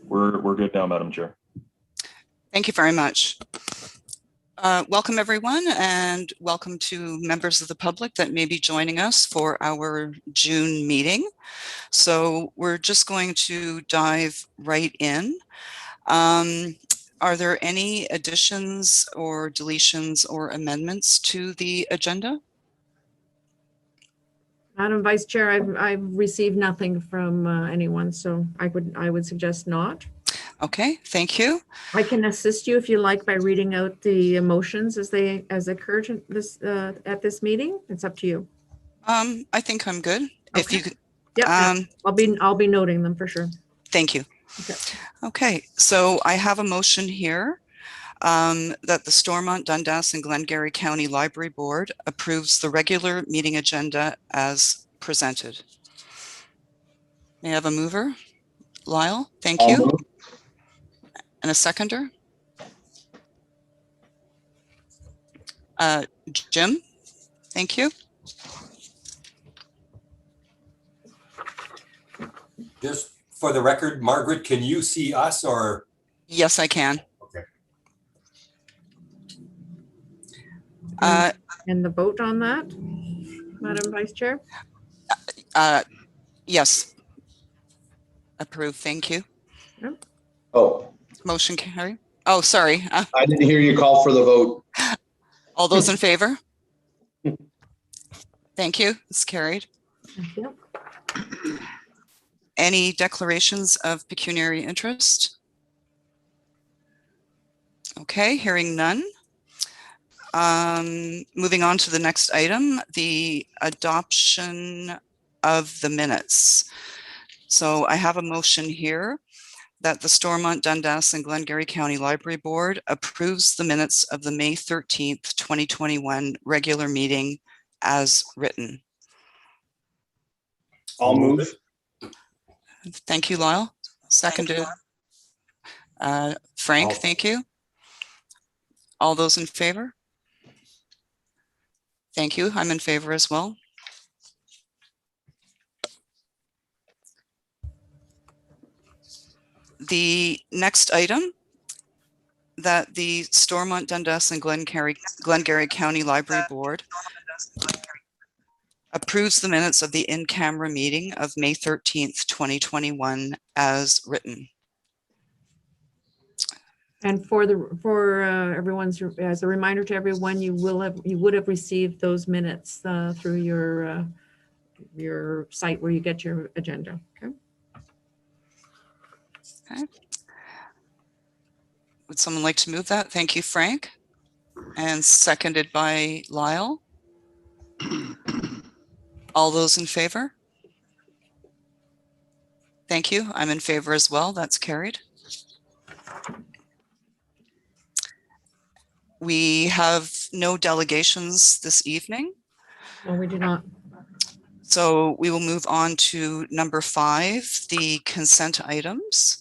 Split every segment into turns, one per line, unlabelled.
We're good now, Madam Chair.
Thank you very much. Welcome everyone, and welcome to members of the public that may be joining us for our June meeting. So we're just going to dive right in. Are there any additions or deletions or amendments to the agenda?
Madam Vice Chair, I've received nothing from anyone, so I would suggest not.
Okay, thank you.
I can assist you if you like by reading out the motions as occurred at this meeting. It's up to you.
I think I'm good.
Okay.
If you could,
I'll be noting them for sure.
Thank you. Okay, so I have a motion here that the Stormont, Dundas, and Glengarry County Library Board approves the regular meeting agenda as presented. May I have a mover? Lyle, thank you. And a seconder? Jim, thank you.
Just for the record, Margaret, can you see us or?
Yes, I can.
Okay.
And the vote on that, Madam Vice Chair?
Yes. Approved, thank you.
Yep.
Oh.
Motion carried. Oh, sorry.
I didn't hear you call for the vote.
All those in favor? Thank you. It's carried.
Thank you.
Any declarations of pecuniary interest? Okay, hearing none. Moving on to the next item, the adoption of the minutes. So I have a motion here that the Stormont, Dundas, and Glengarry County Library Board approves the minutes of the May 13th, 2021 regular meeting as written.
I'll move it.
Thank you, Lyle. Seconded. Frank, thank you. All those in favor? Thank you. I'm in favor as well. The next item, that the Stormont, Dundas, and Glengarry County Library Board approves the minutes of the in-camera meeting of May 13th, 2021 as written.
And for everyone's, as a reminder to everyone, you would have received those minutes through your site where you get your agenda. Okay.
Okay. Would someone like to move that? Thank you, Frank. And seconded by Lyle. All those in favor? Thank you. I'm in favor as well. That's carried. We have no delegations this evening.
No, we do not.
So we will move on to number 5, the consent items.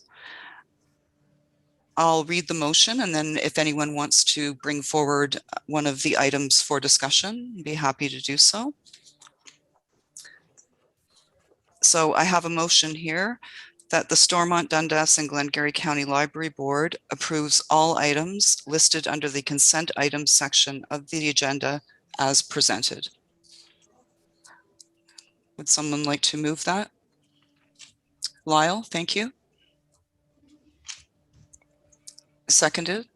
I'll read the motion, and then if anyone wants to bring forward one of the items for discussion, I'd be happy to do so. So I have a motion here that the Stormont, Dundas, and Glengarry County Library Board approves all items listed under the consent items section of the agenda as presented. Would someone like to move that? Lyle, thank you. Seconded.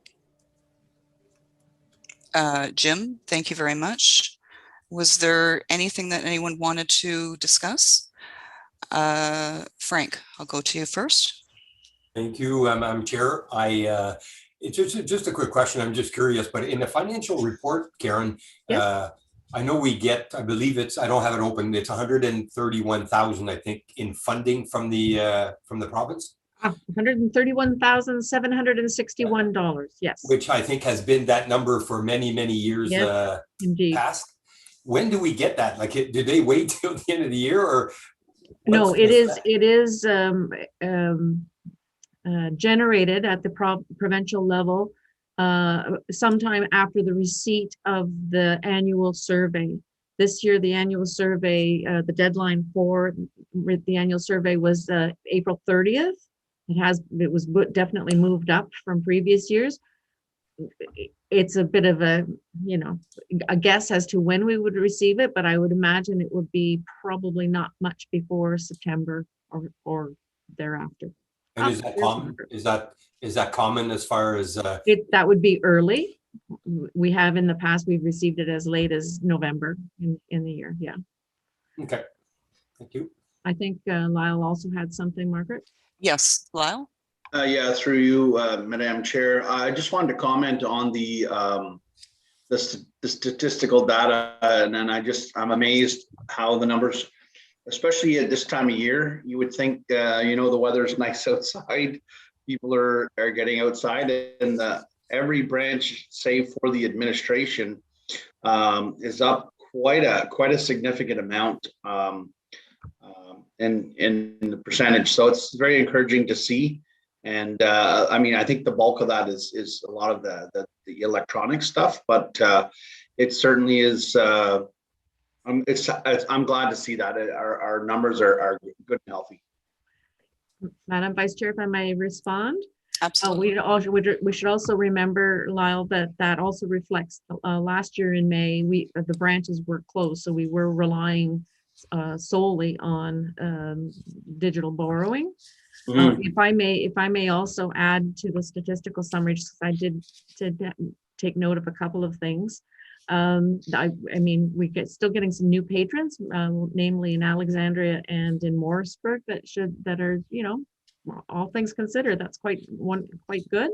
Jim, thank you very much. Was there anything that anyone wanted to discuss? Frank, I'll go to you first.
Thank you, Madam Chair. It's just a quick question. I'm just curious, but in the financial report, Karen, yes. I know we get, I believe it's, I don't have it open, it's 131,000, I think, in funding from the province.
$131,761, yes.
Which I think has been that number for many, many years
indeed.
Past. When do we get that? Like, did they wait till the end of the year, or?
No, it is generated at the provincial level sometime after the receipt of the annual survey. This year, the annual survey, the deadline for the annual survey was April 30th. It was definitely moved up from previous years. It's a bit of a, a guess as to when we would receive it, but I would imagine it would be probably not much before September or thereafter.
And is that common? Is that common as far as?
That would be early. We have in the past, we've received it as late as November in the year. Yeah.
Okay. Thank you.
I think Lyle also had something, Margaret.
Yes, Lyle?
Yeah, through you, Madam Chair. I just wanted to comment on the statistical data, and then I'm amazed how the numbers, especially at this time of year, you would think, the weather's nice outside, people are getting outside, and every branch, save for the administration, is up quite a significant amount in the percentage. So it's very encouraging to see. And I think the bulk of that is a lot of the electronic stuff, but it certainly is. I'm glad to see that our numbers are good and healthy.
Madam Vice Chair, if I may respond.
Absolutely.
We should also remember, Lyle, that also reflects last year in May, the branches were closed, so we were relying solely on digital borrowing. If I may also add to the statistical summary, just because I did take note of a couple of things. We still getting some new patrons, namely in Alexandria and in Morrisburg, that are, all things considered, that's quite good.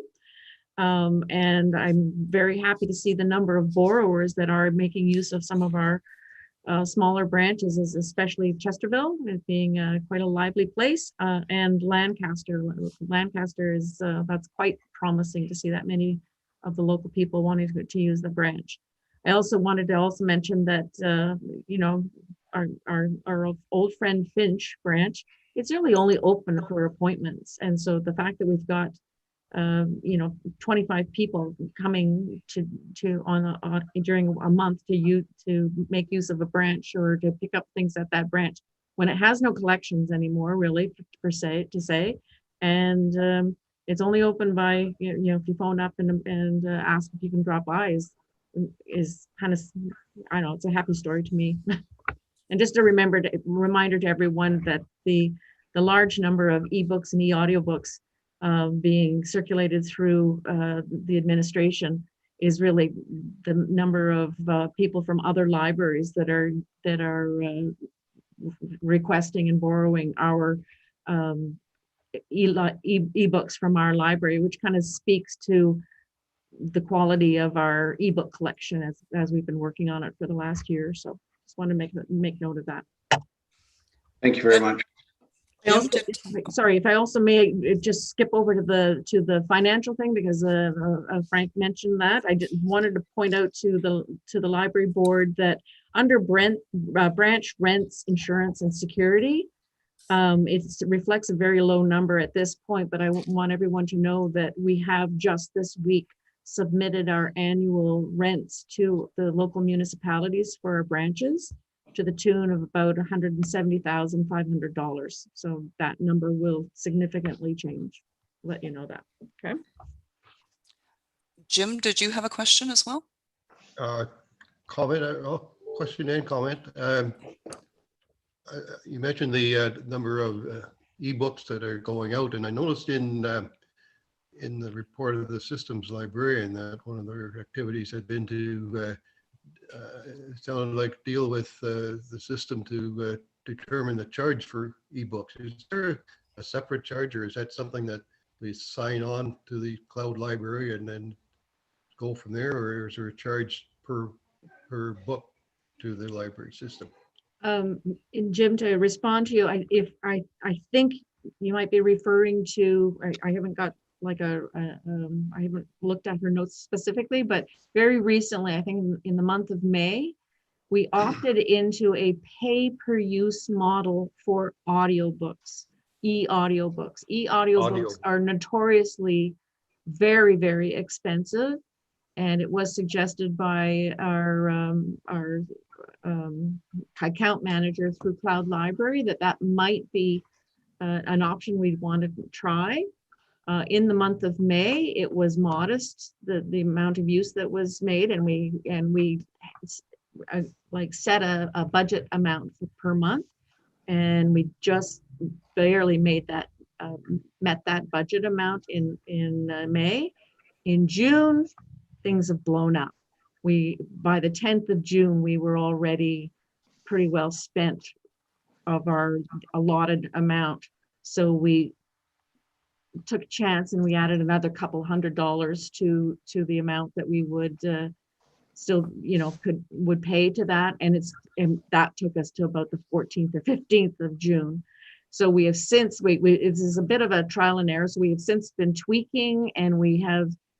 And I'm very happy to see the number of borrowers that are making use of some of our smaller branches, especially Chesterville, as being quite a lively place, and Lancaster. Lancaster is that's quite promising to see that many of the local people wanting to use the branch. I also wanted to mention that our old friend Finch branch, it's really only open for appointments, and so the fact that we've got 25 people coming during a month to make use of a branch or to pick up things at that branch when it has no collections anymore, really, per se, and it's only open by if you phone up and ask if you can drop by is kind of, I don't know, it's a happy story to me. And just a reminder to everyone that the large number of ebooks and e-audiobooks being circulated through the administration is really the number of people from other libraries that are requesting and borrowing our ebooks from our library, which kind of speaks to the quality of our ebook collection as we've been working on it for the last year. So just want to make note of that.
Thank you very much.
Sorry, if I also may just skip over to the financial thing, because Frank mentioned that. I wanted to point out to the library board that under branch rents, insurance, and security, it reflects a very low number at this point, but I want everyone to know that we have just this week submitted our annual rents to the local municipalities for our branches to the tune of about $170,500. So that number will significantly change. Let you know that. Okay.
Jim, did you have a question as well?
Question and comment. You mentioned the number of ebooks that are going out, and I noticed in the report of the systems librarian that one of their activities had been to sound like deal with the system to determine the charge for ebooks. Is there a separate charge, or is that something that we sign on to the cloud library and then go from there, or is there a charge per book to the library system?
And Jim, to respond to you, I think you might be referring to, I haven't got I haven't looked at her notes specifically, but very recently, I think in the month of May, we opted into a pay-per-use model for audiobooks, e-audiobooks. E-audiobooks are notoriously very, very expensive, and it was suggested by our account manager through Cloud Library that might be an option we'd want to try. In the month of May, it was modest, the amount of use that was made, and we like set a budget amount per month, and we just barely made that met that budget amount in May. In June, things have blown up. By the 10th of June, we were already pretty well spent of our allotted amount. So we took a chance and we added another couple $100 to the amount that we would still, would pay to that. And that took us to about the 14th or 15th of June. So we have since, this is a bit of a trial and error. So we have since been tweaking, and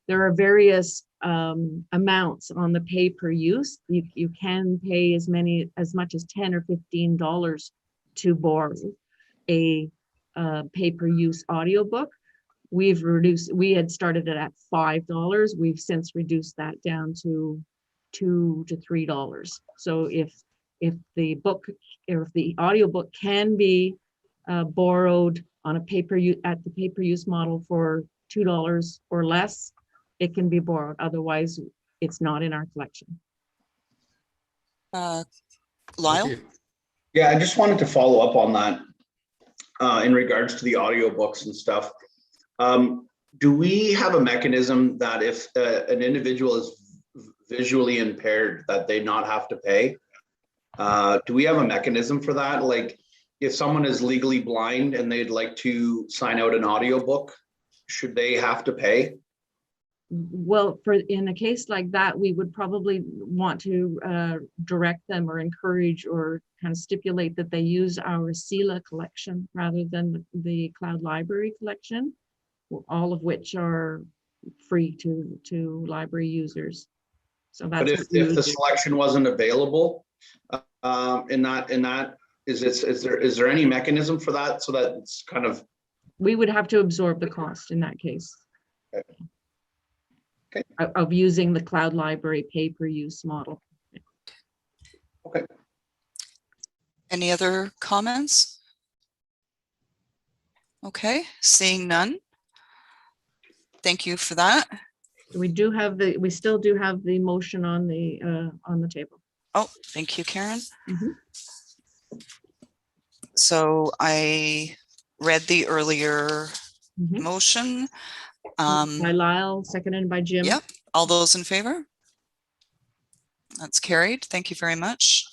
there are various amounts on the pay per use. You can pay as much as $10 or $15 to borrow a pay per use audiobook. We had started it at $5. We've since reduced that down to $2 to $3. So if the book, or if the audiobook can be borrowed on a at the pay per use model for $2 or less, it can be borrowed. Otherwise, it's not in our collection.
Lyle?
Yeah, I just wanted to follow up on that in regards to the audiobooks and stuff. Do we have a mechanism that if an individual is visually impaired, that they not have to pay? Do we have a mechanism for that? Like, if someone is legally blind and they'd like to sign out an audiobook, should they have to pay?
Well, in a case like that, we would probably want to direct them or encourage or kind of stipulate that they use our SELA collection rather than the Cloud Library collection, all of which are free to library users. So that's. But
if the selection wasn't available in that, is there any mechanism for that, so that it's kind of?
We would have to absorb the cost in that case.
Okay.
Of using the Cloud Library pay-per-use model.
Okay.
Any other comments? Okay, seeing none. Thank you for that. We still do have the motion on the table. Oh, thank you, Karen. Mm-hmm. So I read the earlier motion. By Lyle, seconded by Jim. Yep. All those in favor? That's carried. Thank you very much.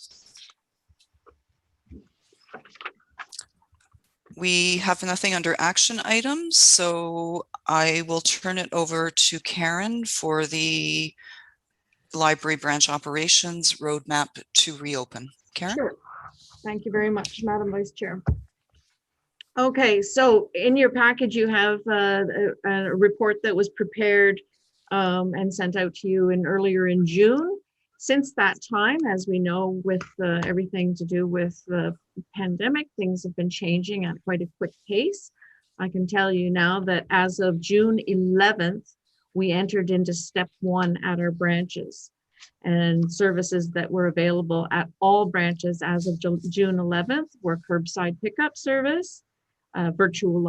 We have nothing under action items, so I will turn it over to Karen for the library branch operations roadmap to reopen. Karen? Sure. Thank you very much, Madam Vice Chair. Okay, so in your package, you have a report that was prepared and sent out to you earlier in June. Since that time, as we know, with everything to do with the pandemic, things have been changing at quite a quick pace. I can tell you now that as of June 11th, we entered into step 1 at our branches, and services that were available at all branches as of June 11th were curbside pickup service, virtual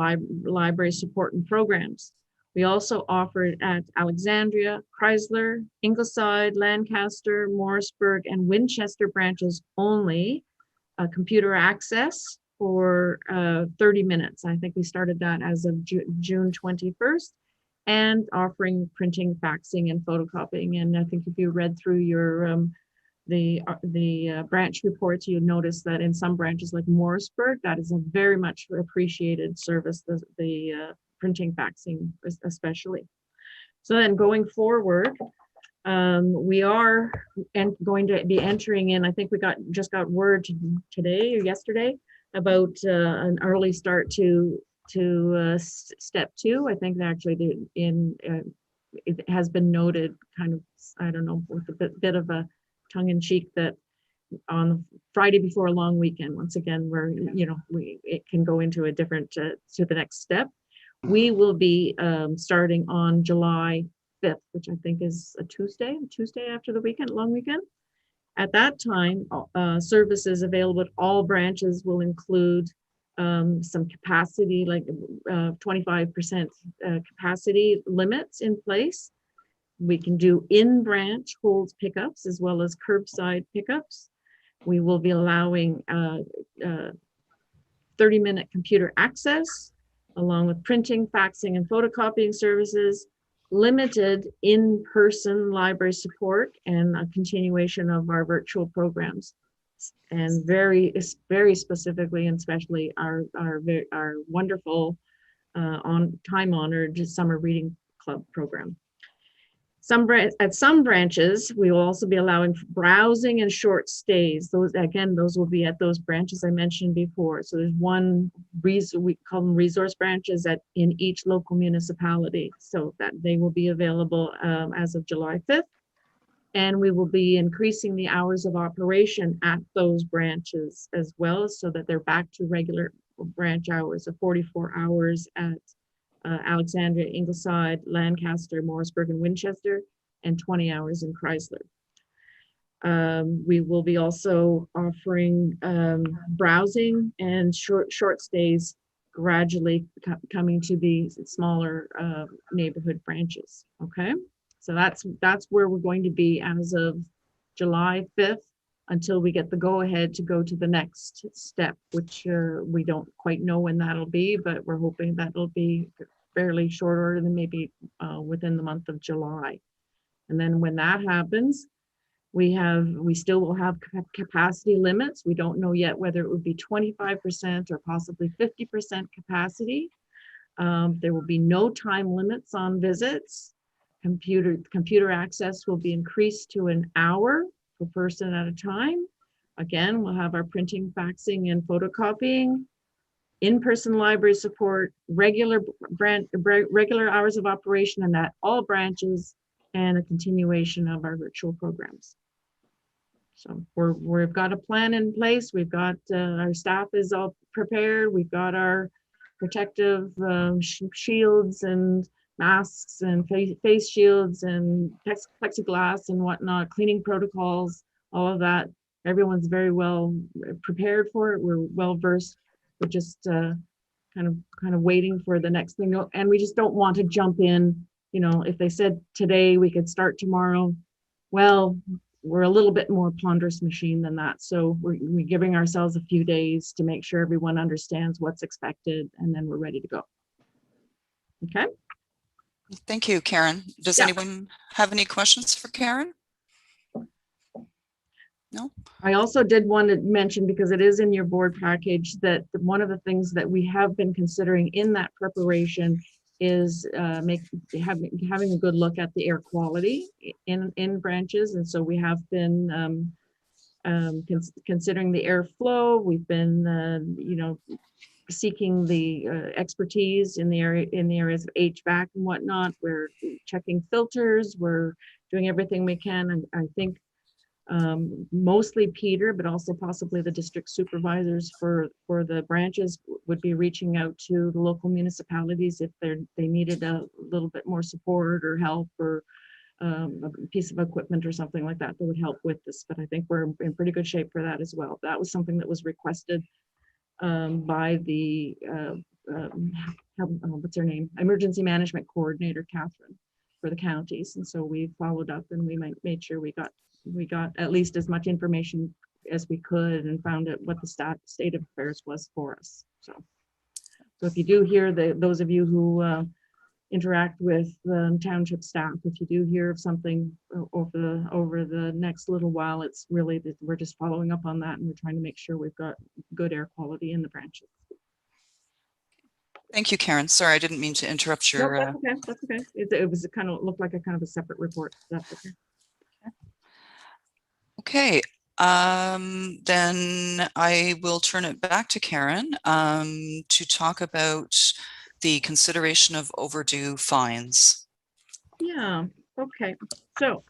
library support and programs. We also offered at Alexandria, Chrysler, Ingleside, Lancaster, Morrisburg, and Winchester branches only computer access for 30 minutes. I think we started that as of June 21st, and offering printing, faxing, and photocopying. And I think if you read through your the branch reports, you notice that in some branches like Morrisburg, that is a very much appreciated service, the printing, faxing especially. So then going forward, we are going to be entering in, I think we just got word today or yesterday about an early start to step 2. I think that actually it has been noted kind of, I don't know, with a bit of a tongue-in-cheek that on Friday before a long weekend, once again, it can go into a different to the next step. We will be starting on July 5th, which I think is a Tuesday after the weekend, long weekend. At that time, services available at all branches will include some capacity, like 25% capacity limits in place. We can do in-branch holds pickups as well as curbside pickups. We will be allowing 30-minute computer access, along with printing, faxing, and photocopying services, limited in-person library support, and a continuation of our virtual programs. And very specifically and especially our wonderful time-honored summer reading club program. At some branches, we will also be allowing browsing and short stays. Those will be at those branches I mentioned before. So there's one reason we call them resource branches in each local municipality, so that they will be available as of July 5th. And we will be increasing the hours of operation at those branches as well, so that they're back to regular branch hours of 44 hours at Alexandria, Ingleside, Lancaster, Morrisburg, and Winchester, and 20 hours in Chrysler. We will be also offering browsing and short stays, gradually coming to the smaller neighborhood branches. Okay, so that's where we're going to be as of July 5th, until we get the go-ahead to go to the next step, which we don't quite know when that'll be, but we're hoping that'll be fairly short order, than maybe within the month of July. And then when that happens, we still will have capacity limits. We don't know yet whether it would be 25% or possibly 50% capacity. There will be no time limits on visits. Computer access will be increased to an hour per person at a time. Again, we'll have our printing, faxing, and photocopying, in-person library support, regular hours of operation, and at all branches, and a continuation of our virtual programs. So we've got a plan in place. We've got our staff is all prepared. We've got our protective shields and masks and face shields and plexiglass and whatnot, cleaning protocols, all of that. Everyone's very well prepared for it. We're well versed. We're just kind of waiting for the next thing, and we just don't want to jump in. You know, if they said today we could start tomorrow, well, we're a little bit more ponderous machine than that. So we're giving ourselves a few days to make sure everyone understands what's expected, and then we're ready to go. Okay.
Thank you, Karen. Does anyone have any questions for Karen? No?
I also did want to mention, because it is in your board package, that one of the things that we have been considering in that preparation is having a good look at the air quality in branches. And so we have been considering the airflow. We've been seeking the expertise in the areas of HVAC and whatnot. We're checking filters. We're doing everything we can. And I think mostly Peter, but also possibly the district supervisors for the branches would be reaching out to the local municipalities if they needed a little bit more support or help, or a piece of equipment or something like that would help with this. But I think we're in pretty good shape for that as well. That was something that was requested by the what's her name, emergency management coordinator, Catherine, for the counties. And so we followed up, and we made sure we got at least as much information as we could, and found out what the state of affairs was for us. So if you do hear those of you who interact with the township staff, if you do hear of something over the next little while, it's really that we're just following up on that, and we're trying to make sure we've got good air quality in the branches.
Thank you, Karen. Sorry, I didn't mean to interrupt your.
No, that's okay. That's okay. It was looked like a kind of a separate report. That's okay.
Okay, then I will turn it back to Karen to talk about the consideration of overdue fines.
Yeah, okay. So,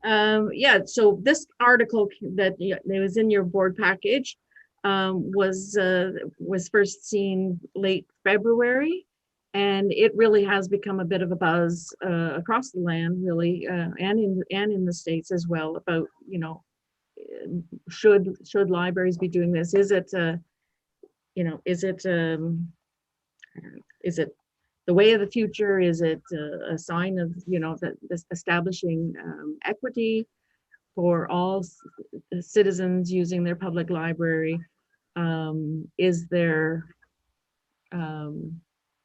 so this article that was in your board package was first seen late February, and it really has become a bit of a buzz across the land, really, and in the States as well, about should libraries be doing this? Is it, is it the way of the future? Is it a sign of, that this establishing equity for all citizens using their public library? Is there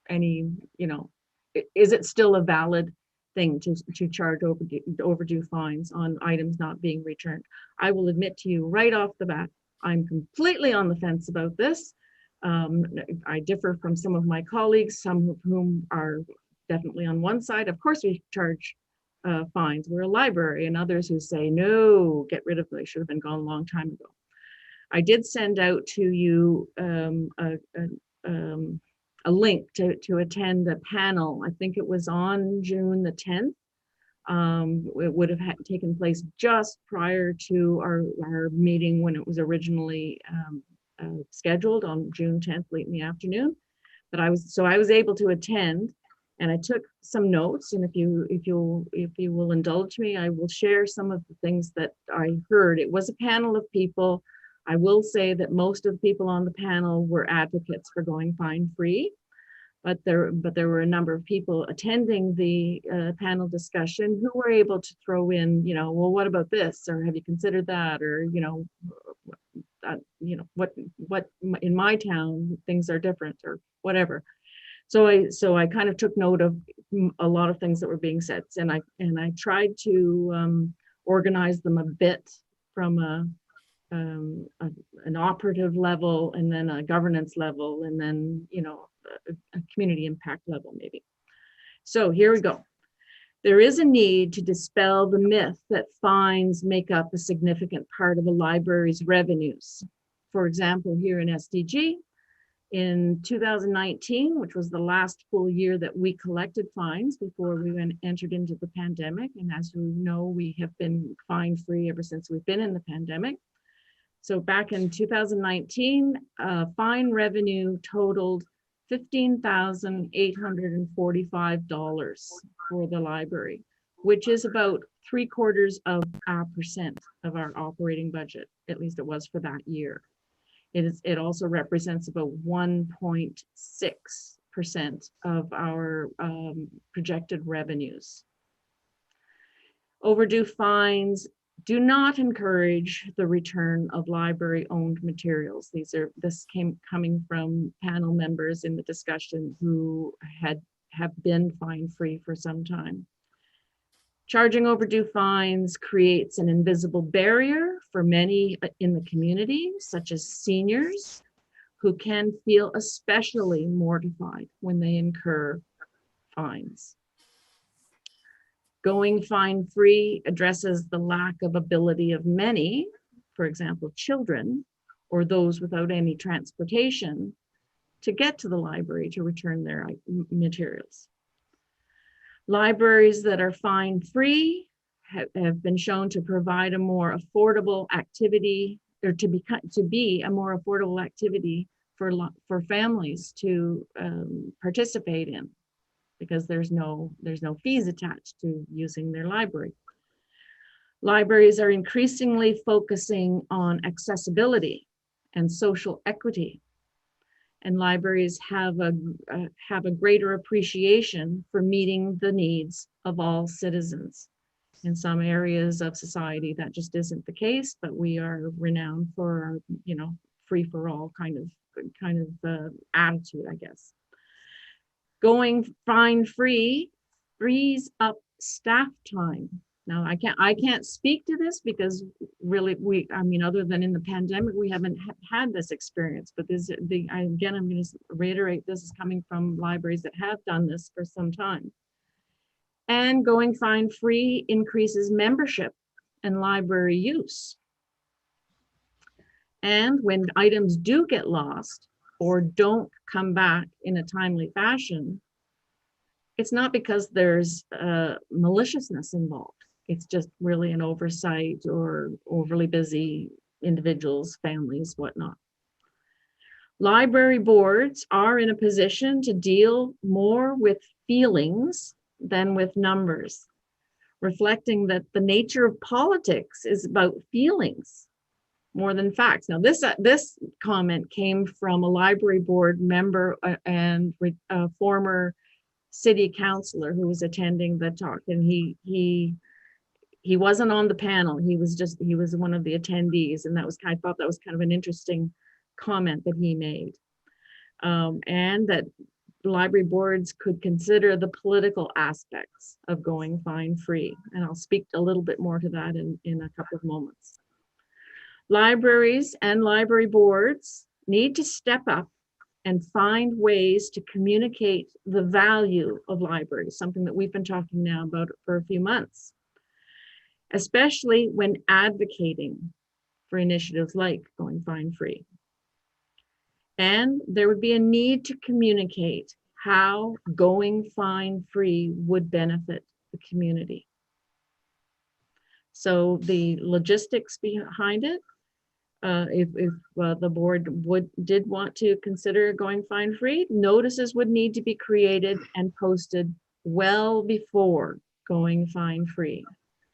any, is it still a valid thing to charge overdue fines on items not being returned? I will admit to you right off the bat, I'm completely on the fence about this. I differ from some of my colleagues, some of whom are definitely on one side. Of course, we charge fines. We're a library, and others who say, no, get rid of them. They should have been gone a long time ago. I did send out to you a link to attend a panel. I think it was on June the 10th. It would have taken place just prior to our meeting when it was originally scheduled on June 10th, late in the afternoon. But I was able to attend, and I took some notes. And if you will indulge me, I will share some of the things that I heard. It was a panel of people. I will say that most of the people on the panel were advocates for going fine-free, but there were a number of people attending the panel discussion who were able to throw in, well, what about this? Or have you considered that? Or, what in my town, things are different or whatever. So I kind of took note of a lot of things that were being said, and I tried to organize them a bit from an operative level, and then a governance level, and then a community impact level maybe. So here we go. There is a need to dispel the myth that fines make up a significant part of a library's revenues. For example, here in SDG, in 2019, which was the last full year that we collected fines before we entered into the pandemic. And as you know, we have been fine-free ever since we've been in the pandemic. So back in 2019, fine revenue totaled $15,845 for the library, which is about 0.75% of our operating budget. At least it was for that year. It also represents about 1.6% of our projected revenues. Overdue fines do not encourage the return of library-owned materials. This coming from panel members in the discussion who have been fine-free for some time. Charging overdue fines creates an invisible barrier for many in the community, such as seniors, who can feel especially mortified when they incur fines. Going fine-free addresses the lack of ability of many, for example, children, or those without any transportation, to get to the library to return their materials. Libraries that are fine-free have been shown to provide a more affordable activity, or to be a more affordable activity for families to participate in, because there's no fees attached to using their library. Libraries are increasingly focusing on accessibility and social equity, and libraries have a greater appreciation for meeting the needs of all citizens. In some areas of society, that just isn't the case, but we are renowned for our, free-for-all kind of attitude, I guess. Going fine-free frees up staff time. Now, I can't speak to this because really other than in the pandemic, we haven't had this experience, but I'm going to reiterate, this is coming from libraries that have done this for some time. And going fine-free increases membership and library use. And when items do get lost or don't come back in a timely fashion, it's not because there's maliciousness involved. It's just really an oversight or overly busy individuals, families, whatnot. Library boards are in a position to deal more with feelings than with numbers, reflecting that the nature of politics is about feelings more than facts. Now, this comment came from a library board member and a former city councillor who was attending the talk, and he wasn't on the panel. He was one of the attendees, and I thought that was kind of an interesting comment that he made, and that library boards could consider the political aspects of going fine-free, and I'll speak a little bit more to that in a couple of moments. Libraries and library boards need to step up and find ways to communicate the value of libraries, something that we've been talking now about for a few months, especially when advocating for initiatives like going fine-free. And there would be a need to communicate how going fine-free would benefit the community. So the logistics behind it, if the board did want to consider going fine-free, notices would need to be created and posted well before going fine-free.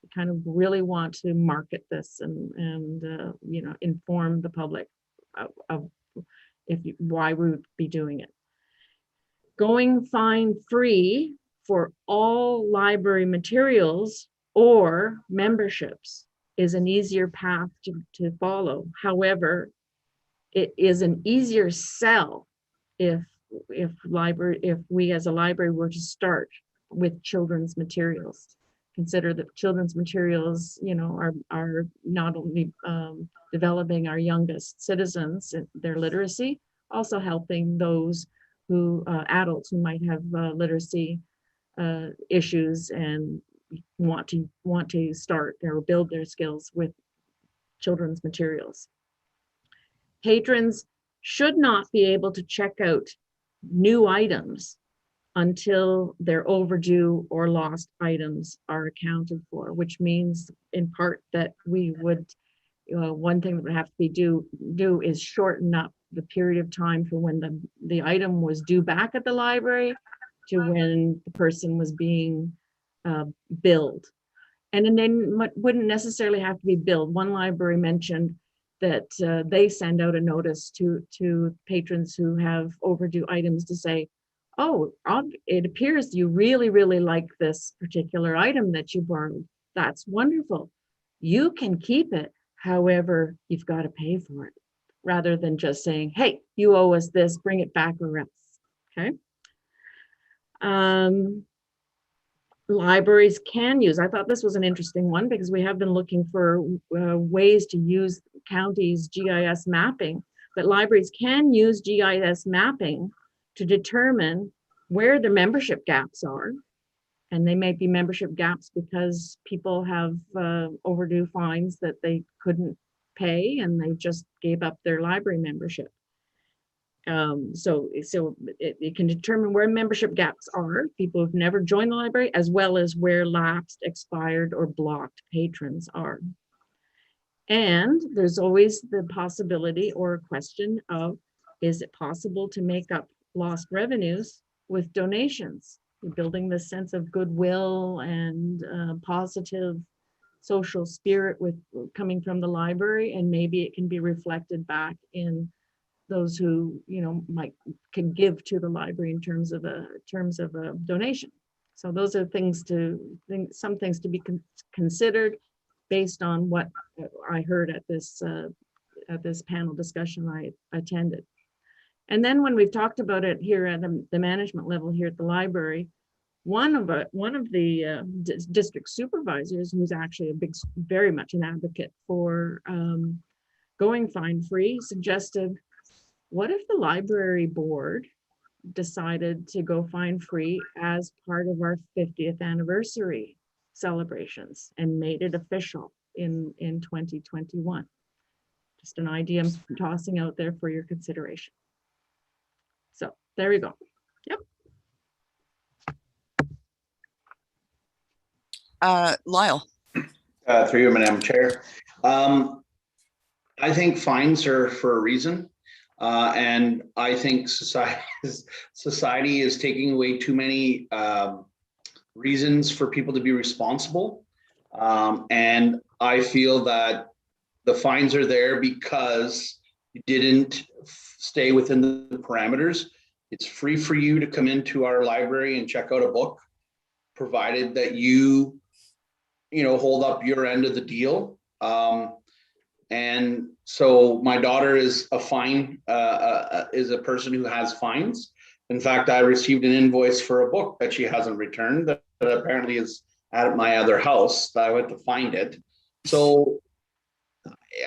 We kind of really want to market this and you know, inform the public of why we would be doing it. Going fine-free for all library materials or memberships is an easier path to follow. However, it is an easier sell if we as a library were to start with children's materials. Consider that children's materials, you know, are not only developing our youngest citizens, their literacy, also helping those who adults who might have literacy issues and want to start or build their skills with children's materials. Patrons should not be able to check out new items until their overdue or lost items are accounted for, which means in part that we would, one thing that would have to be do is shorten up the period of time from when the item was due back at the library to when the person was being billed. And then wouldn't necessarily have to be billed. One library mentioned that they send out a notice to patrons who have overdue items to say, oh, it appears you really, really like this particular item that you borrowed. That's wonderful. You can keep it. However, you've got to pay for it, rather than just saying, hey, you owe us this, bring it back or else. Okay. Libraries can use, I thought this was an interesting one because we have been looking for ways to use counties' GIS mapping, but libraries can use GIS mapping to determine where the membership gaps are. And they may be membership gaps because people have overdue fines that they couldn't pay and they just gave up their library membership. So it can determine where membership gaps are, people who've never joined the library, as well as where lapsed, expired, or blocked patrons are. And there's always the possibility or a question of, is it possible to make up lost revenues with donations? You're building this sense of goodwill and positive social spirit with coming from the library, and maybe it can be reflected back in those who, you know, can give to the library in terms of a donation. So those are some things to be considered based on what I heard at this panel discussion I attended. And then when we've talked about it here at the management level here at the library, one of the district supervisors, who's actually very much an advocate for going fine-free, suggested, what if the library board decided to go fine-free as part of our 50th anniversary celebrations and made it official in 2021? Just an idea I'm tossing out there for your consideration. So there we go. Yep.
Lyle.
Through you, Madam Chair. I think fines are for a reason. And I think society is taking away too many reasons for people to be responsible. And I feel that the fines are there because you didn't stay within the parameters. It's free for you to come into our library and check out a book, provided that you hold up your end of the deal. And so my daughter is a person who has fines. In fact, I received an invoice for a book that she hasn't returned that apparently is at my other house. I went to find it. So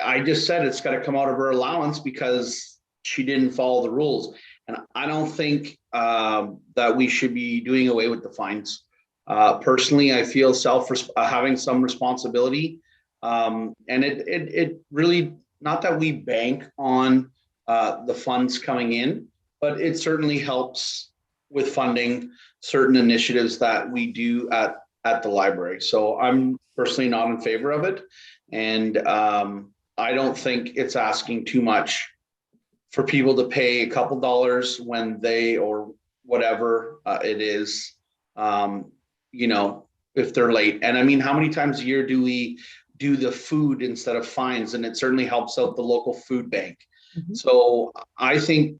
I just said it's got to come out of her allowance because she didn't follow the rules. And I don't think that we should be doing away with the fines. Personally, I feel having some responsibility. And it really, not that we bank on the funds coming in, but it certainly helps with funding certain initiatives that we do at the library. So I'm personally not in favor of it. And I don't think it's asking too much for people to pay a couple dollars when or whatever it is, if they're late. And I mean, how many times a year do we do the food instead of fines? And it certainly helps out the local food bank. Mm-hmm. So I think,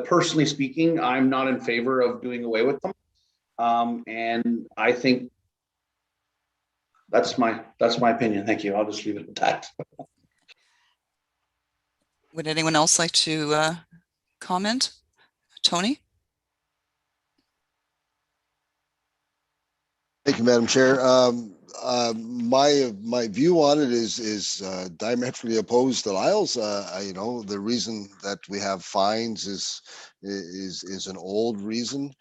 personally speaking, I'm not in favor of doing away with them. And I think that's my opinion. Thank you. I'll just leave it at that.
Would anyone else like to comment? Tony?
Thank you, Madam Chair. My view on it is diametrically opposed to Lyle's. The reason that we have fines is an old reason.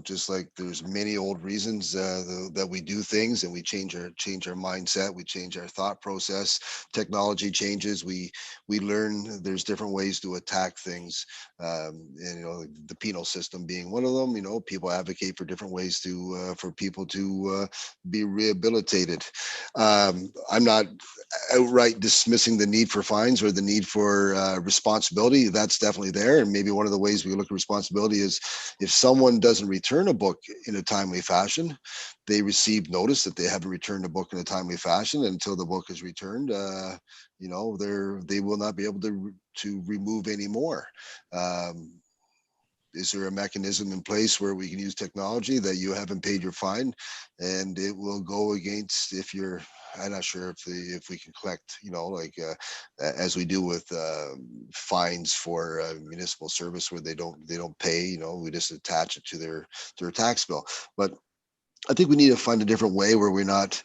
Just like there's many old reasons that we do things, and we change our mindset, we change our thought process. Technology changes. We learn there's different ways to attack things. The penal system being one of them. People advocate for different ways for people to be rehabilitated. I'm not outright dismissing the need for fines or the need for responsibility. That's definitely there, and maybe one of the ways we look at responsibility is if someone doesn't return a book in a timely fashion, they receive notice that they haven't returned a book in a timely fashion. And until the book is returned, they will not be able to remove any more. Is there a mechanism in place where we can use technology that you haven't paid your fine and it will go against I'm not sure if we can collect, as we do with fines for municipal service where they don't pay, we just attach it to their tax bill. But I think we need to find a different way where we're not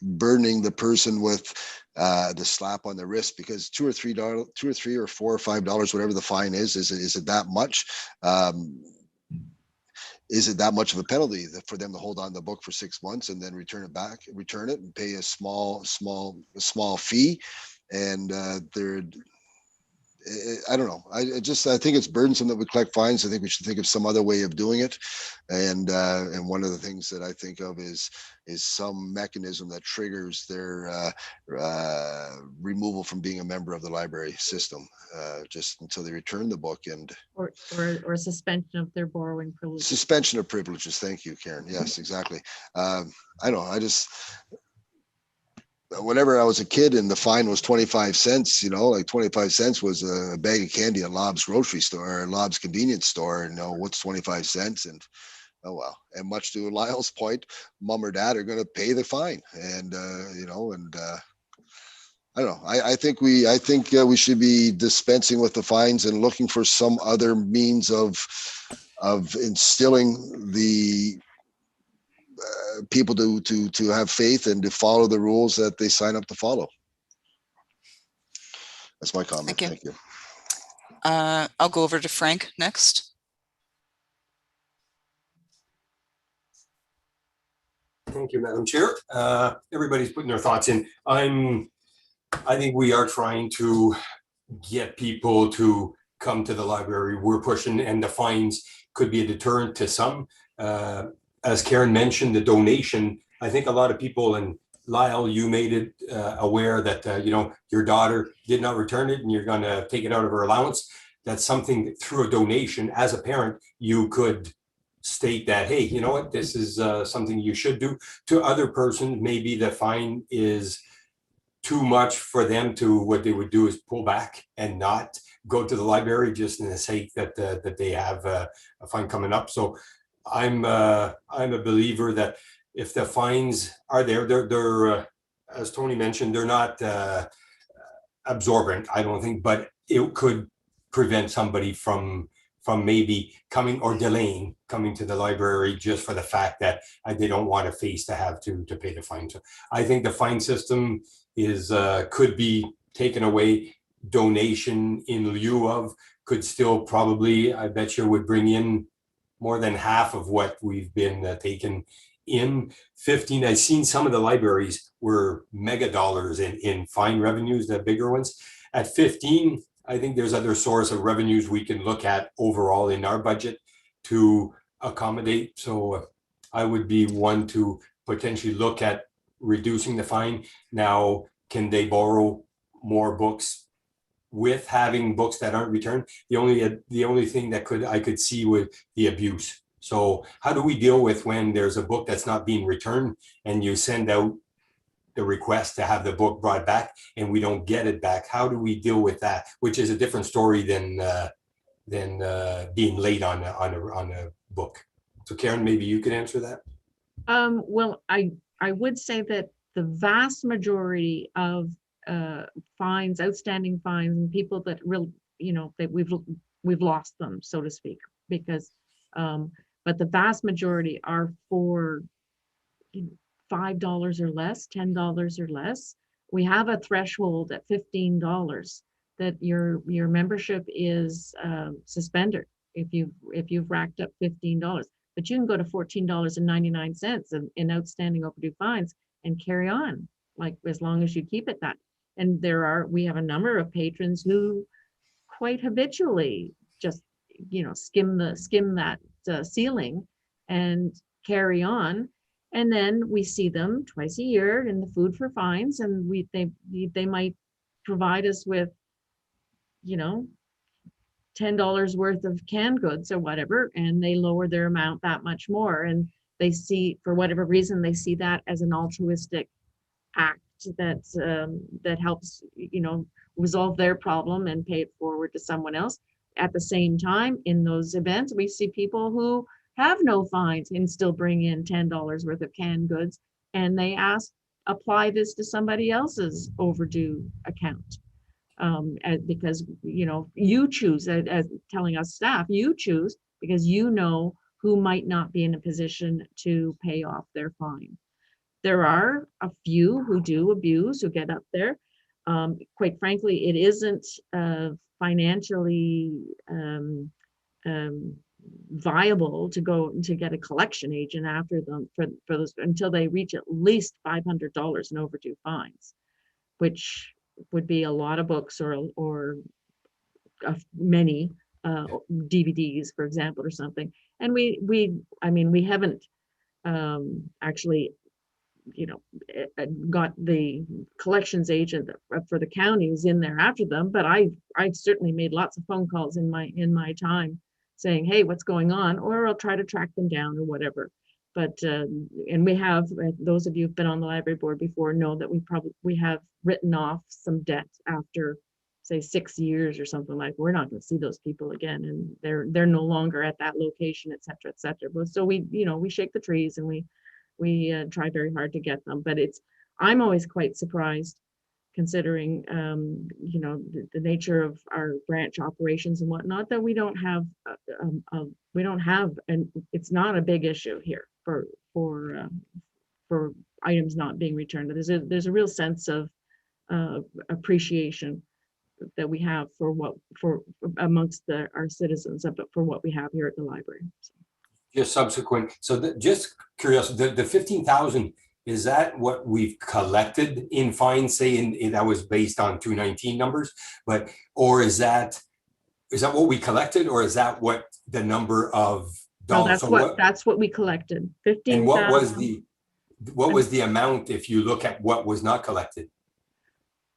burdening the person with the slap on the wrist, because $2 or $3 or $4 or $5, whatever the fine is it that much? Is it that much of a penalty for them to hold on to the book for 6 months and then return it and pay a small fee? And I don't know. I think it's burdensome that we collect fines. I think we should think of some other way of doing it. And one of the things that I think of is some mechanism that triggers their removal from being a member of the library system, just until they return the book,
or suspension of their borrowing privileges.
Suspension of privileges. Thank you, Karen. Yes, exactly. I don't know. Whenever I was a kid and the fine was 25 cents, like 25 cents was a bag of candy at Lob's grocery store or Lob's convenience store. And what's 25 cents? And oh, well, and much to Lyle's point, mom or dad are going to pay the fine. And, I don't know. I think we should be dispensing with the fines and looking for some other means of instilling the people to have faith and to follow the rules that they sign up to follow. That's my comment. Thank you.
I'll go over to Frank next.
Thank you, Madam Chair. Everybody's putting their thoughts in. I think we are trying to get people to come to the library. We're pushing, and the fines could be a deterrent to some. As Karen mentioned, the donation, I think a lot of people, and Lyle, you made it aware that, your daughter did not return it and you're going to take it out of her allowance. That's something that through a donation as a parent, you could state that, hey, you know what, this is something you should do. To other persons, maybe the fine is too much for them to, what they would do is pull back and not go to the library just in the sake that that they have a fine coming up. So I'm a believer that if the fines are there, they're as Tony mentioned, they're not absorbent, I don't think, but it could prevent somebody from maybe coming or delaying coming to the library just for the fact that they don't want to face to have to pay the fine. So I think the fine system is could be taken away. Donation in lieu of could still probably, I bet you, would bring in more than half of what we've been taken in. 15, I've seen some of the libraries were mega dollars in fine revenues, the bigger ones. At 15, I think there's other source of revenues we can look at overall in our budget to accommodate. So I would be one to potentially look at reducing the fine. Now, can they borrow more books with having books that aren't returned? The only thing that I could see with the abuse. So how do we deal with when there's a book that's not being returned and you send out the request to have the book brought back and we don't get it back? How do we deal with that? Which is a different story than being late on a book. So Karen, maybe you could answer that.
Well, I would say that the vast majority of fines, outstanding fines, and people that that we've lost them, so to speak, because but the vast majority are for $5 or less, $10 or less. We have a threshold at $15 that your membership is suspended if you've racked up $15. But you can go to $14.99 in outstanding overdue fines and carry on, like as long as you keep it that. And we have a number of patrons who quite habitually just skim that ceiling and carry on. And then we see them twice a year in the food for fines, and they might provide us with $10 worth of canned goods or whatever, and they lower their amount that much more. And they see, for whatever reason, they see that as an altruistic act that helps resolve their problem and pay it forward to someone else. At the same time, in those events, we see people who have no fines and still bring in $10 worth of canned goods, and they apply this to somebody else's overdue account. Because you choose, as telling us staff, you choose because who might not be in a position to pay off their fine. There are a few who do abuse, who get up there. Quite frankly, it isn't financially viable to go to get a collection agent after them for those until they reach at least $500 in overdue fines, which would be a lot of books or many DVDs, for example, or something. And we haven't actually got the collections agent for the counties in there after them, but I've certainly made lots of phone calls in my time saying, hey, what's going on? Or I'll try to track them down or whatever. But and we have, those of you who've been on the library board before know that we have written off some debt after, say, 6 years or something. Like, we're not going to see those people again, and they're no longer at that location, et cetera, et cetera. But so we shake the trees and we try very hard to get them. But I'm always quite surprised, considering the nature of our branch operations and whatnot, that we don't have and it's not a big issue here for items not being returned. There's a real sense of appreciation that we have for amongst our citizens, but for what we have here at the library. So.
Just subsequent. So just curious, the 15,000, is that what we've collected in fines? Say that was based on 2019 numbers, or is that what we collected, or is that what the number of dollars?
No, that's what we collected. 15,000.
And what was the amount, if you look at what was not collected,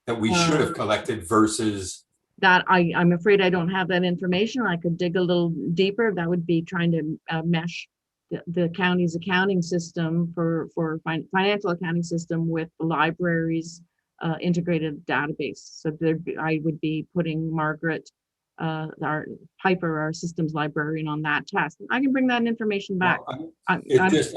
that we should have collected versus?
That I'm afraid I don't have that information. I could dig a little deeper. That would be trying to mesh the county's accounting system for financial accounting system with the library's integrated database. So I would be putting Margaret, our Piper, our systems librarian, on that task. I can bring that information back.
Well, it just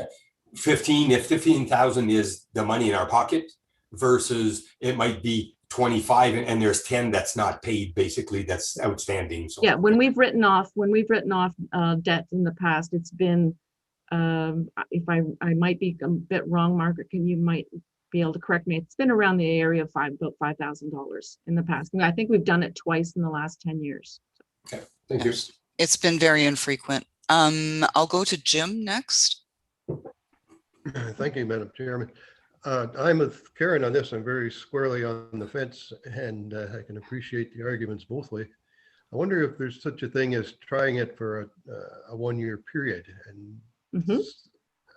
15, if 15,000 is the money in our pocket versus it might be 25 and there's 10 that's not paid, basically that's outstanding. So
yeah, when we've written off debt in the past, it's been if I might be a bit wrong, Margaret, you might be able to correct me. It's been around the area of about $5,000 in the past. I think we've done it twice in the last 10 years.
okay, thank you.
It's been very infrequent. I'll go to Jim next.
Thank you, Madam Chairman. I'm with Karen on this. I'm very squarely on the fence, and I can appreciate the arguments both ways. I wonder if there's such a thing as trying it for a one-year period and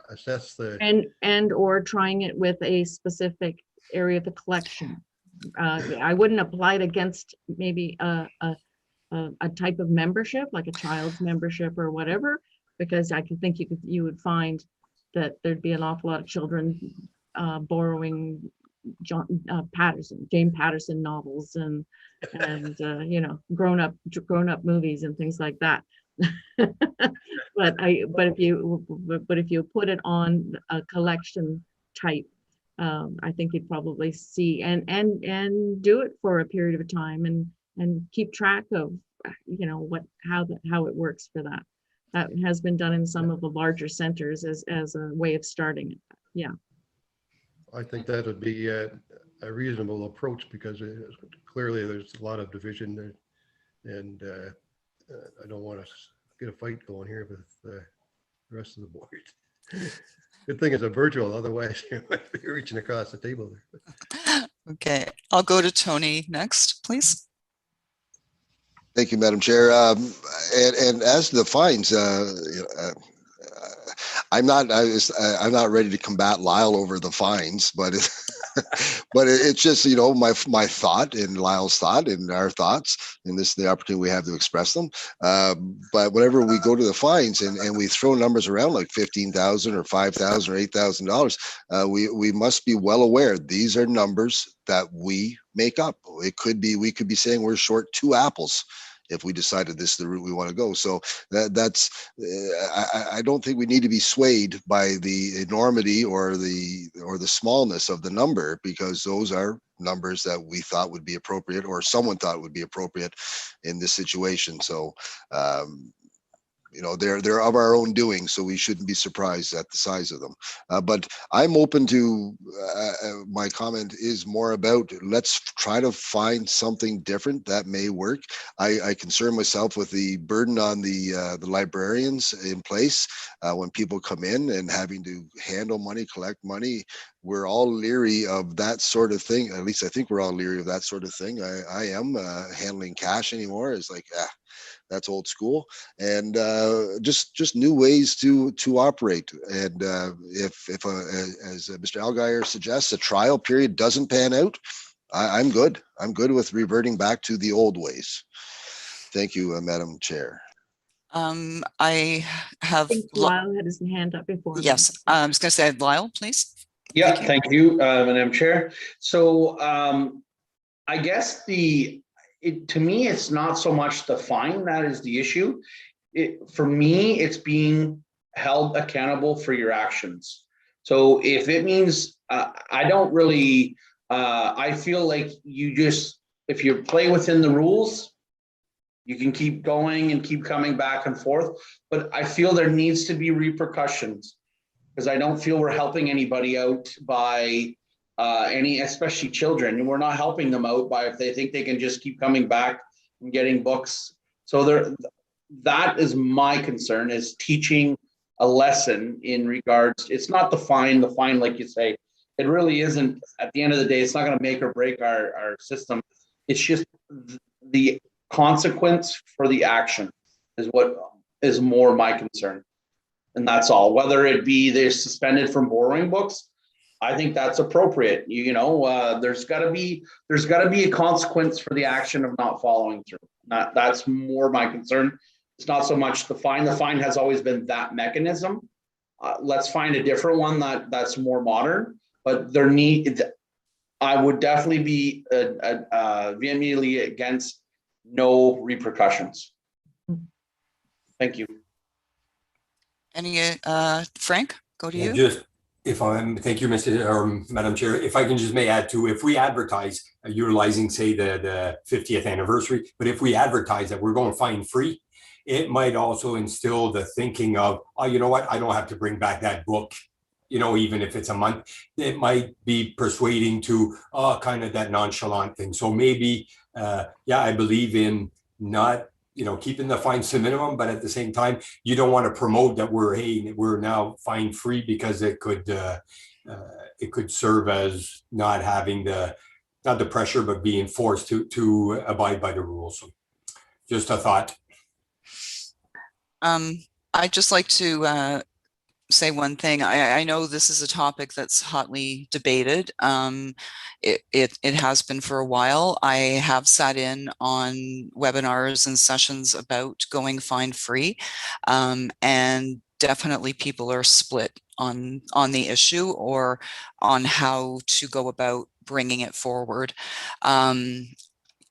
assess the
and or trying it with a specific area of the collection. I wouldn't apply it against maybe a type of membership, like a child's membership or whatever, because I can think you would find that there'd be an awful lot of children borrowing James Patterson novels and you know, grown up movies and things like that. but if you put it on a collection type, I think you'd probably see and do it for a period of time and keep track of, you know, how it works for that. That has been done in some of the larger centers as a way of starting it. Yeah.
I think that would be a reasonable approach, because clearly there's a lot of division there, and I don't want to get a fight going here with the rest of the board. Good thing it's a virtual, otherwise you might be reaching across the table there.
Okay, I'll go to Tony next, please.
Thank you, Madam Chair. And as to the fines, I'm not ready to combat Lyle over the fines, but but it's just, you know, my thought and Lyle's thought and our thoughts, and this is the opportunity we have to express them. But whenever we go to the fines and we throw numbers around like 15,000 or 5,000 or $8,000, we must be well aware these are numbers that we make up. We could be saying we're short 2 apples if we decided this is the route we want to go. So that's I don't think we need to be swayed by the enormity or the smallness of the number, because those are numbers that we thought would be appropriate, or someone thought would be appropriate in this situation. So you know, they're of our own doing, so we shouldn't be surprised at the size of them. But I'm open to, my comment is more about, let's try to find something different that may work. I concern myself with the burden on the librarians in place when people come in and having to handle money, collect money. We're all leery of that sort of thing. At least I think we're all leery of that sort of thing. I am handling cash anymore. It's like, that's old school, and just new ways to operate. And if as Mr. Allgaier suggests, a trial period doesn't pan out, I'm good. I'm good with reverting back to the old ways. Thank you, Madam Chair.
I have
Lyle had his hand up before.
Yes, I was going to say, Lyle, please.
Yeah, thank you, Madam Chair. So I guess to me, it's not so much the fine that is the issue. For me, it's being held accountable for your actions. So if it means, I don't really, I feel like if you play within the rules, you can keep going and keep coming back and forth. But I feel there needs to be repercussions, because I don't feel we're helping anybody out by especially children, and we're not helping them out by if they think they can just keep coming back and getting books. So that is my concern, is teaching a lesson in regards. It's not the fine, like you say, it really isn't. At the end of the day, it's not going to make or break our system. It's just the consequence for the action is what is more my concern, and that's all. Whether it be they're suspended from borrowing books, I think that's appropriate. You know, there's got to be a consequence for the action of not following through. That's more my concern. It's not so much the fine. The fine has always been that mechanism, let's find a different one that's more modern, but I would definitely be vehemently against no repercussions. Thank you.
Any, Frank, go to
Yeah,
you.
just if thank you, Madam Chair. If I can just may add to, if we advertise utilizing, say, the 50th anniversary, but if we advertise that we're going fine free, it might also instill the thinking of, oh, you know what, I don't have to bring back that book, you know, even if it's a month. It might be persuading to kind of that nonchalant thing. So maybe, yeah, I believe in not, you know, keeping the fines to minimum, but at the same time, you don't want to promote that we're now fine free, because it could serve as not having not the pressure, but being forced to abide by the rules. So just a thought.
I'd just like to say one thing. I know this is a topic that's hotly debated. It has been for a while. I have sat in on webinars and sessions about going fine free, and definitely people are split on the issue or on how to go about bringing it forward.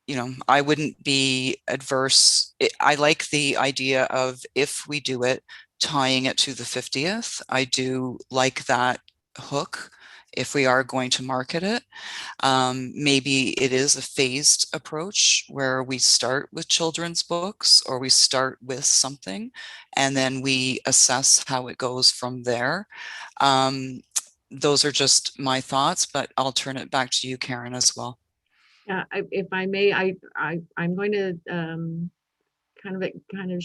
You know, I wouldn't be adverse. I like the idea of, if we do it, tying it to the 50th. I do like that hook if we are going to market it. Maybe it is a phased approach where we start with children's books, or we start with something and then we assess how it goes from there. Those are just my thoughts, but I'll turn it back to you, Karen, as well.
Yeah, if I may, I'm going to kind of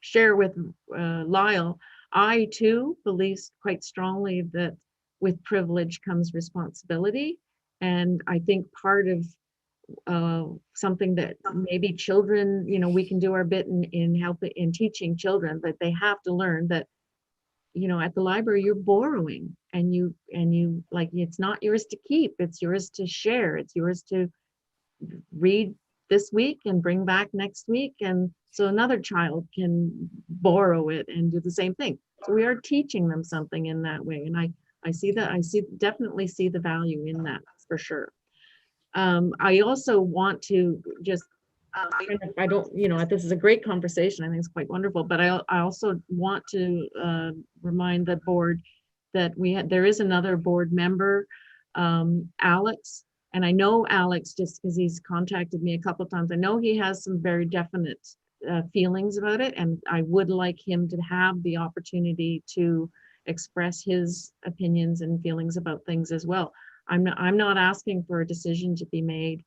share with Lyle. I too believe quite strongly that with privilege comes responsibility, and I think part of something that maybe children, you know, we can do our bit in helping in teaching children, that they have to learn that, you know, at the library you're borrowing, and you like, it's not yours to keep, it's yours to share, it's yours to read this week and bring back next week, and so another child can borrow it and do the same thing. So we are teaching them something in that way, and I see that, definitely see the value in that, for sure. I also want to just, I don't, you know, this is a great conversation. I think it's quite wonderful, but I also want to remind the board that there is another board member, Alex, and I know Alex just because he's contacted me a couple of times. I know he has some very definite feelings about it, and I would like him to have the opportunity to express his opinions and feelings about things as well. I'm not asking for a decision to be made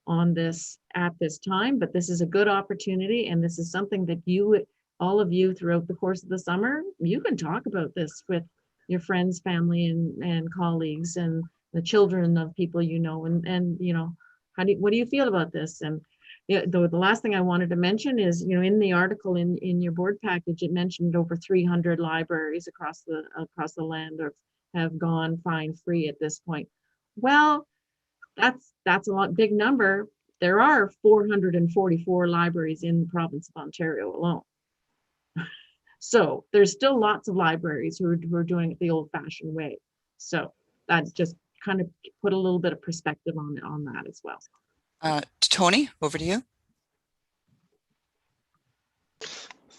on this at this time, but this is a good opportunity, and this is something that all of you throughout the course of the summer, you can talk about this with your friends, family, and colleagues, and the children of people you know, and you know, what do you feel about this? And the last thing I wanted to mention is, you know, in the article in your board package, it mentioned over 300 libraries across the land have gone fine free at this point. Well, that's a lot, big number. There are 444 libraries in the province of Ontario alone. So there's still lots of libraries who are doing it the old-fashioned way. So that's just kind of put a little bit of perspective on that as well.
Tony, over to you.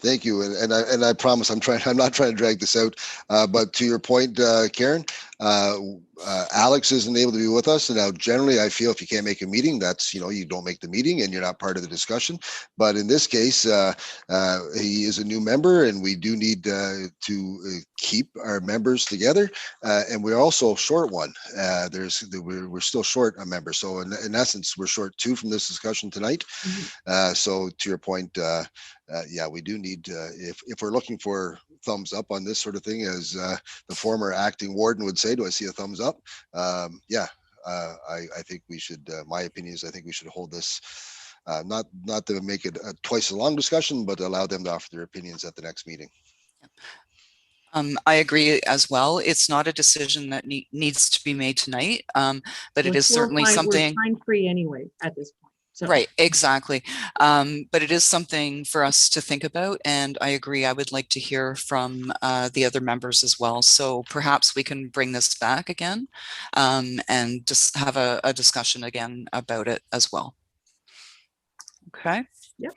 Thank you, and I promise I'm not trying to drag this out, but to your point, Karen, Alex isn't able to be with us. And now generally I feel if you can't make a meeting, that's, you know, you don't make the meeting and you're not part of the discussion. But in this case, he is a new member, and we do need to keep our members together. And we're also short one. We're still short a member. So in essence, we're short two from this discussion tonight.
Mm-hmm.
So to your point, yeah, we do need, if we're looking for thumbs up on this sort of thing, as the former acting warden would say, do I see a thumbs up? Yeah, I think we should, my opinion is I think we should hold this, not to make it a twice a long discussion, but allow them to offer their opinions at the next meeting.
I agree as well. It's not a decision that needs to be made tonight, but it is certainly something.
We're fine free anyway at this point. So,
Right, exactly. But it is something for us to think about, and I agree. I would like to hear from the other members as well. So perhaps we can bring this back again and just have a discussion again about it as well. Okay.
Yep.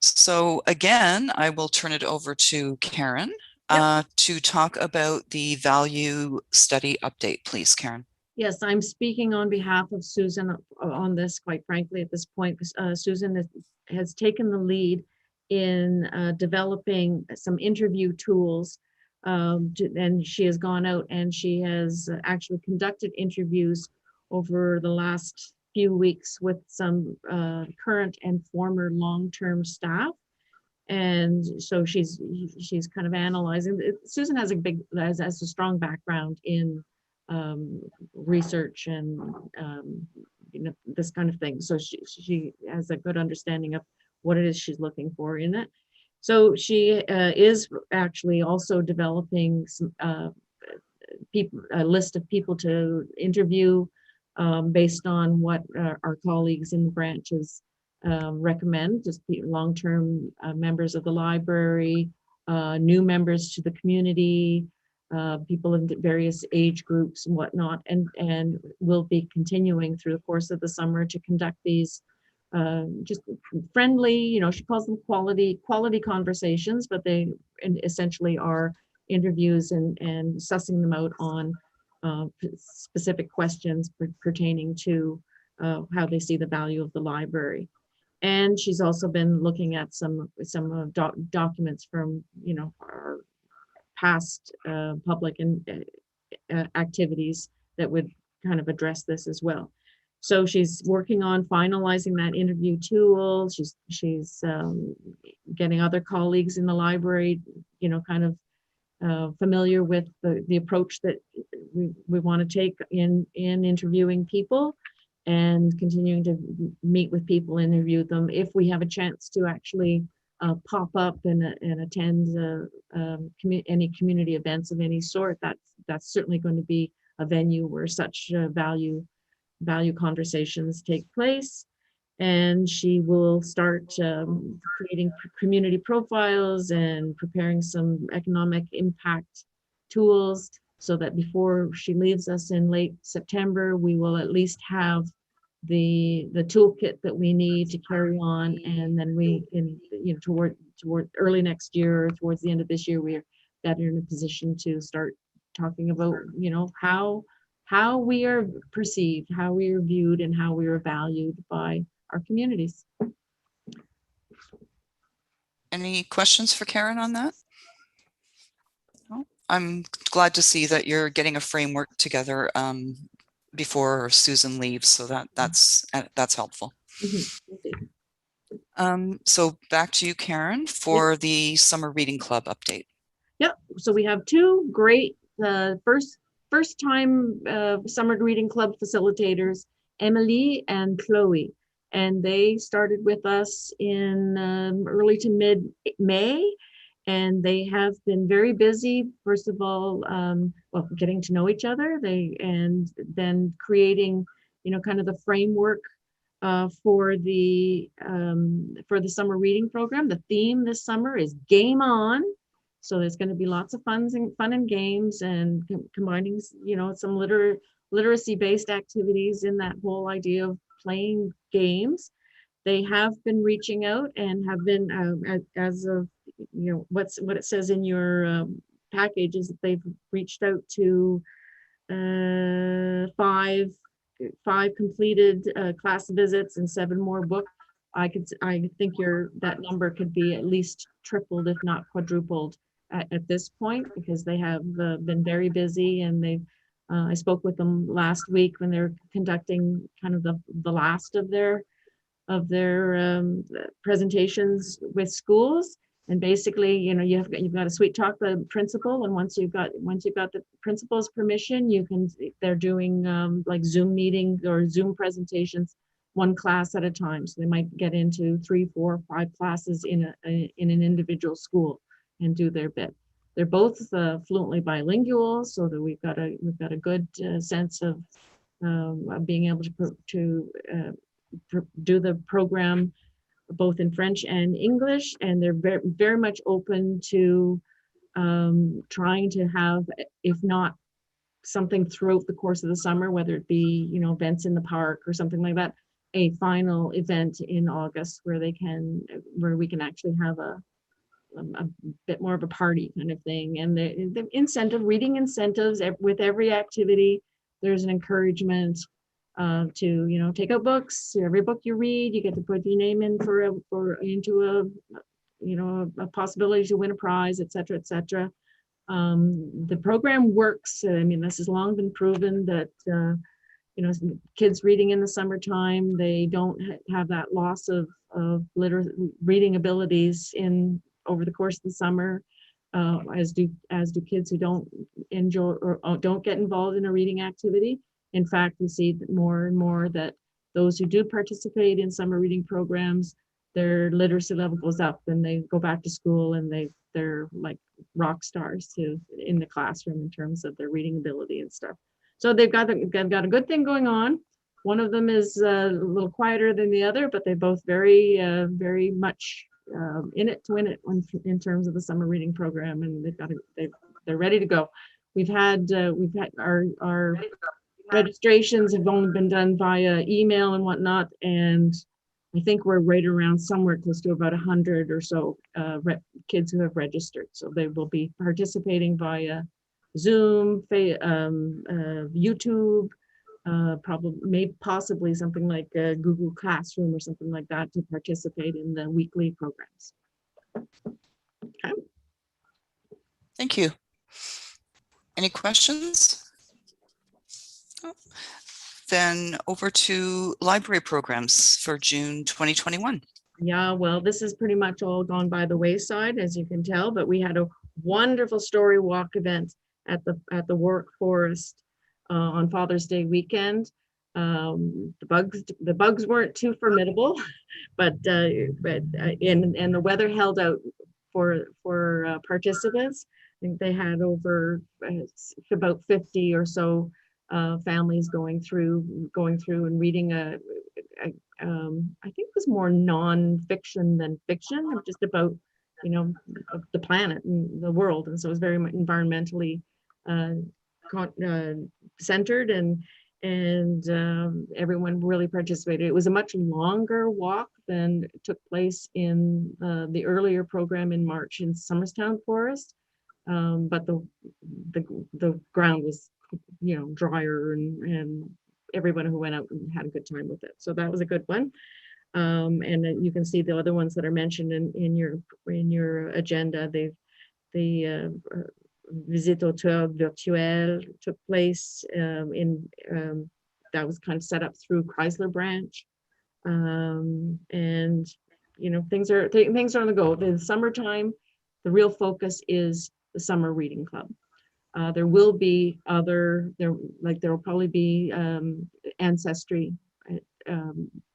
So again, I will turn it over to Karen to talk about the value study update, please, Karen.
yes, I'm speaking on behalf of Susan on this, quite frankly, at this point. Susan has taken the lead in developing some interview tools. And she has gone out and she has actually conducted interviews over the last few weeks with some current and former long-term staff. And so she's kind of analyzing. Susan has a strong background in research and this kind of thing. So she has a good understanding of what it is she's looking for in it. So she is actually also developing some a list of people to interview based on what our colleagues in the branches recommend, just long-term members of the library, new members to the community, people in various age groups and whatnot, and we'll be continuing through the course of the summer to conduct these just friendly, she calls them quality conversations, but they essentially are interviews and sussing them out on specific questions pertaining to how they see the value of the library. And she's also been looking at some documents from our past public and activities that would kind of address this as well. So she's working on finalizing that interview tool. She's getting other colleagues in the library, kind of familiar with the approach that we want to take in interviewing people, and continuing to meet with people, interview them. If we have a chance to actually pop up and attend any community events of any sort, that's certainly going to be a venue where such value conversations take place. And she will start creating community profiles and preparing some economic impact tools, so that before she leaves us in late September, we will at least have the toolkit that we need to carry on. And then toward early next year, or towards the end of this year, we're better in a position to start talking about how we are perceived, how we are viewed, and how we are valued by our communities.
Any questions for Karen on that? No? I'm glad to see that you're getting a framework together before Susan leaves, so that's helpful.
Mm-hmm.
So back to you, Karen, for the Summer Reading Club update.
Yep. So we have two great first time Summer Reading Club facilitators, Emily and Chloe. And they started with us in early to mid-May, and they have been very busy. First of all, getting to know each other, and then creating, kind of the framework for the summer reading program. The theme this summer is Game On. So there's going to be lots of fun and games, and combining, some literacy-based activities in that whole idea of playing games. They have been reaching out and have been, as of, what it says in your package is that they've reached out to five completed class visits and 7 more booked. I think that number could be at least tripled, if not quadrupled at this point, because they have been very busy. And I spoke with them last week when they're conducting kind of the last of their presentations with schools. And basically, you've got to sweet talk the principal, and once you've got the principal's permission, they're doing like Zoom meetings or Zoom presentations, 1 class at a time. So they might get into 3, 4, 5 classes in an individual school and do their bit. They're both fluently bilingual, so that we've got a good sense of being able to do the program both in French and English, and they're very, very much open to trying to have, if not something throughout the course of the summer, whether it be, you know, events in the park or something like that, a final event in August where we can actually have a bit more of a party kind of thing. And the reading incentives with every activity, there's an encouragement to, you know, take out books. Every book you read, you get to put your name in into a possibility to win a prize, et cetera, et cetera. The program works. I mean, this has long been proven that you know, kids reading in the summertime, they don't have that loss of reading abilities over the course of the summer, as do kids who don't enjoy or don't get involved in a reading activity. In fact, we see more and more that those who do participate in summer reading programs, their literacy level goes up and they go back to school and they're like rock stars in the classroom in terms of their reading ability and stuff. So they've got a good thing going on. One of them is a little quieter than the other, but they both very much in it to win it in terms of the summer reading program, and they're ready to go. We've had our registrations have only been done via email and whatnot, and I think we're right around somewhere close to about 100 or so kids who have registered. So they will be participating via Zoom, YouTube, possibly something like Google Classroom or something like that to participate in the weekly programs. Okay.
Thank you. Any questions? Oh. Then over to library programs for June 2021.
Yeah, well, this has pretty much all gone by the wayside, as you can tell, but we had a wonderful story walk event at the Warwick Forest on Father's Day weekend. The bugs weren't too formidable, but and the weather held out for participants. I think they had over about 50 or so families going through and reading I think it was more non-fiction than fiction, just about, you know, the planet and the world, and so it was very much environmentally centered, and everyone really participated. It was a much longer walk than took place in the earlier program in March in Somerstown Forest, but the ground was, you know, drier, and everyone who went out had a good time with it. So that was a good one. And then you can see the other ones that are mentioned in your agenda. The Visite Auteur Virtuelle took place that was kind of set up through Chrysler Branch. And, you know, things are on the go. In the summertime, the real focus is the Summer Reading Club. There will be there will probably be ancestry,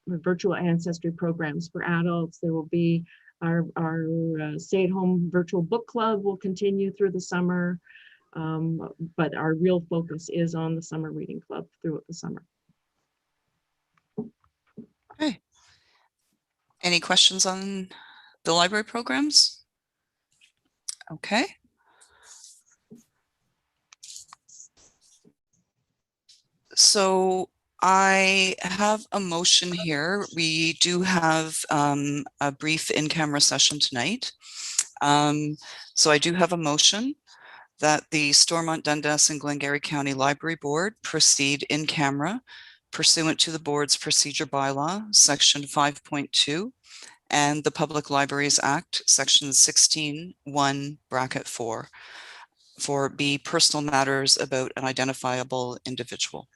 virtual ancestry programs for adults. There will be our stay-at-home virtual book club will continue through the summer, but our real focus is on the Summer Reading Club throughout the summer.
Okay. Any questions on the library programs? Okay. So I have a motion here. We do have a brief in-camera session tonight. So I do have a motion that the Stormont, Dundas, and Glengarry County Library Board proceed in camera pursuant to the board's procedure bylaw, section 5.2, and the Public Libraries Act, section 16(1)(4), for B, personal matters about an identifiable individual.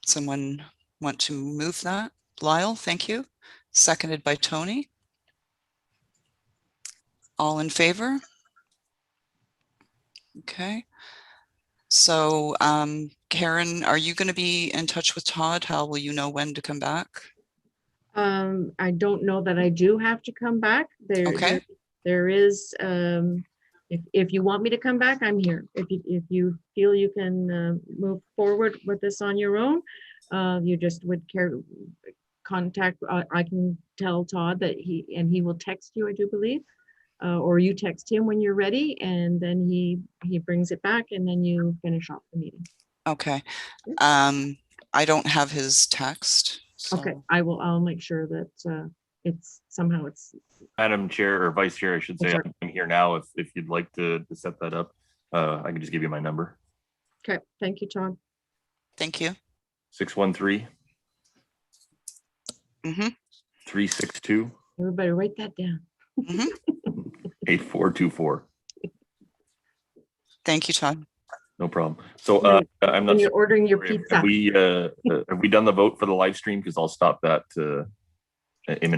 Someone want to move that? Lyle, thank you. Seconded by Tony. All in favor? Okay. So Karen, are you going to be in touch with Todd? How will you know when to come back?
I don't know that I do have to come back. There is If you want me to come back, I'm here. If you feel you can move forward with this on your own, you just would contact, I can tell Todd that he will text you, I do believe, or you text him when you're ready, and then he brings it back, and then you finish off the meeting.
Okay. I don't have his text.
Okay,
so-
I'll make sure that it's somehow
Madam Chair or Vice Chair, I should say,
Sorry.
I'm here now. If you'd like to set that up, I can just give you my number.
okay. Thank you, Todd.
Thank you.
613
Mhm.
362
Everybody write that down.
8424.
Thank you, Todd.
No problem. So I'm
When
not
you're
sure.
ordering your
Have
pizza.
we done the vote for the live stream? Because I'll stop that